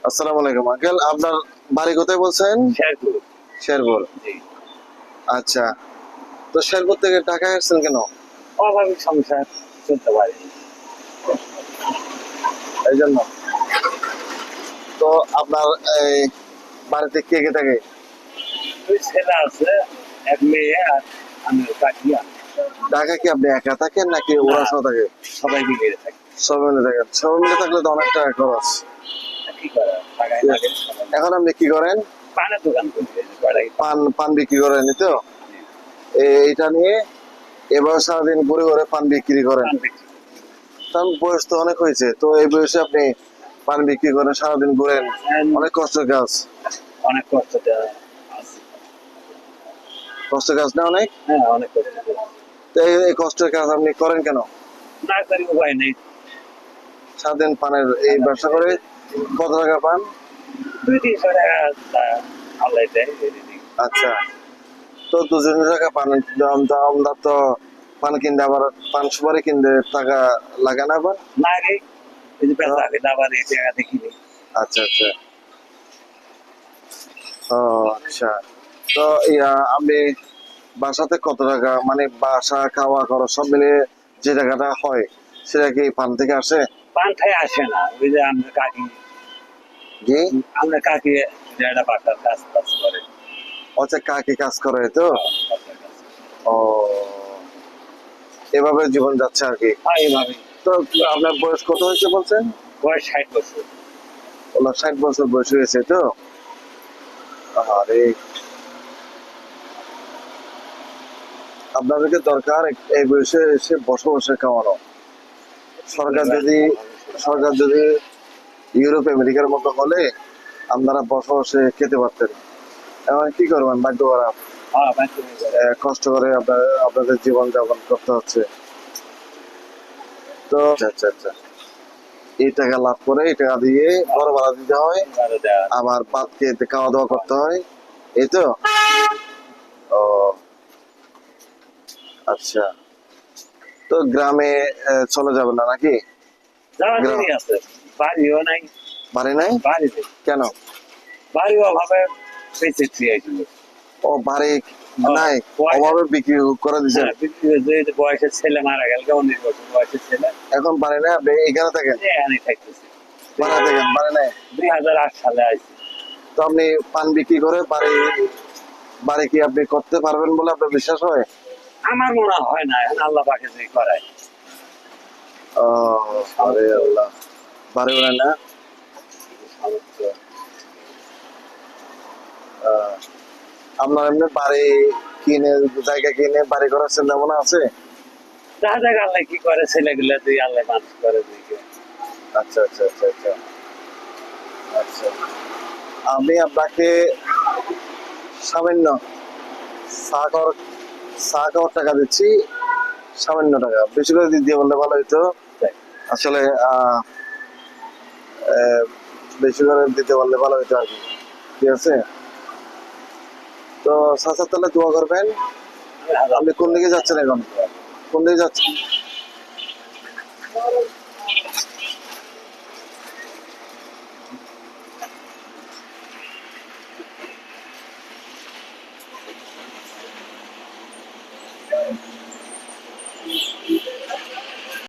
আসসালামু আলাইকুম আঙ্কেল, আপনার বাড়ি কোথায় বলছেন? শেরপুর। শেরপুর। জি। আচ্ছা, তো শেরপুর থেকে ঢাকায় আসছেন কেন? অভাবের সংসার চলতে পারে। এই জন্য। তো আপনার এই বাড়িতে কে কে থাকে? দুই ছেলে আছে, এক মেয়ে আর আমি কাকিয়া। ঢাকায় কি আপনি একা থাকেন নাকি ওরা সহ থাকে? সবাই মিলে থাকি। সবাই মিলে থাকেন। সবাই মিলে থাকলে তো অনেক টাকা খরচ। কি করা, টাকায় লাগে। এখন আপনি কি করেন? পানের দোকান করি, বাড়াই পান পান বিক্রি করেন তো? এইটা নিয়ে এবার সারাদিন ঘুরে ঘুরে পান বিক্রি করেন। পান বিক্রি। কারণ বয়স তো অনেক হয়েছে, তো এই বয়সে আপনি পান বিক্রি করেন, সারাদিন ঘুরেন, অনেক কষ্টের কাজ। অনেক কষ্ট দেওয়া আছে। কষ্টের কাজ না অনেক? হ্যাঁ, অনেক কষ্ট দেওয়া। তো এই কষ্টের কাজ আপনি করেন কেন? না করি উপায় নেই। সারাদিন পানের এই ব্যবসা করে কত টাকা পান? 200-300 টাকা আল্লাহ দেয়, এদিকে। আচ্ছা, তো 200 টাকা পান, আমরা তো পান কিনতে আবার পান সুপারি কিনতে টাকা লাগে না আবার? না আগে এই যে বেচা আগে আবার এই টাকা দেখিনি। আচ্ছা আচ্ছা। ও আচ্ছা, তো আপনি বাসাতে কত টাকা, মানে বাসা খাওয়া খরচ সব মিলিয়ে যে টাকাটা হয় সেটা কি পান থেকে আসে? পান খাই আসে না, ওই যে আমরা কাকি, জি। আমরা কাকি একটা বাসার কাজ টাজ করে। আচ্ছা, কাকে কাজ করে তো? ও, এভাবে জীবন যাচ্ছে আর কি। হ্যাঁ, এইভাবে। তো আপনার বয়স কত হয়েছে বলছেন? বয়স 60 বছর। ওনার 60 বছর বয়স হয়েছে তো? আরে, আপনাদেরকে দরকার এই বয়সে এসে বসে বসে খাওয়ানো। সরকার যদি ইউরোপ আমেরিকার মতো হলে আপনারা বসে বসে খেতে পারতেন। এখন কি করবেন, ভাগ্য খারাপ। হ্যাঁ, বাচ্চা হয়ে যাবে। কষ্ট করে আপনাদের জীবন যাপন করতে হচ্ছে। তো আচ্ছা আচ্ছা আচ্ছা, এই টাকা লাভ করে এই টাকা দিয়ে ঘর ভাড়া দিতে হয়, এবারে দেয়া। আবার ভাত খেতে খাওয়া দাওয়া করতে হয়, এই তো? ও আচ্ছা, তো গ্রামে চলে যাবেন না নাকি? যাওয়ার দেরি আছে, বাড়িও নাই। বাড়ি নাই? বাড়ি নেই, কেন? বাড়ি অভাবে বেঁচে খেয়েছিল। ও, বাড়ি নাই, বয়সে- অভাবে বিক্রি করে দিচ্ছেন। হ্যাঁ, বিক্রি হয়েছে, এই যে বয়সের ছেলে মারা গেল, 19 বছর বয়সের ছেলে। এখন বাড়ি নাই, আপনি এখানে থাকেন? এখানে থাকতেছে। বাড়ি থাকেন, বাড়ি নাই? 2008 সালে আসছি। তো আপনি পান বিক্রি করে বাড়ি বাড়ি কি আপনি করতে পারবেন বলে আপনার বিশ্বাস হয়? আমার মনে হয় না, এখন আল্লাহ পাকে যে করায়। ও, আরে আল্লাহ, বাড়ি বানায় না? আহ, আপনার এমনি বাড়ি কিনে, জায়গা কিনে বাড়ি করার চিন্তা ভাবনা আছে? দেখা যাক আল্লাহ কি করে, ছেলেগুলো তুই আল্লাহ মানুষ করে দিকে। আচ্ছা আচ্ছা আচ্ছা আচ্ছা আচ্ছা, আমি আপনাকে সামান্য চা খাওয়ার টাকা দিচ্ছি, সামান্য টাকা, বেশি করে দিয়ে বললে ভালো হইতো। আসলে বেশি করে দিতে পারলে ভালো হইতো আর কি। ঠিক আছে, তো চাচা তাহলে দোয়া করবেন। আপনি কোন দিকে যাচ্ছেন এখন? কোন দিকে যাচ্ছেন?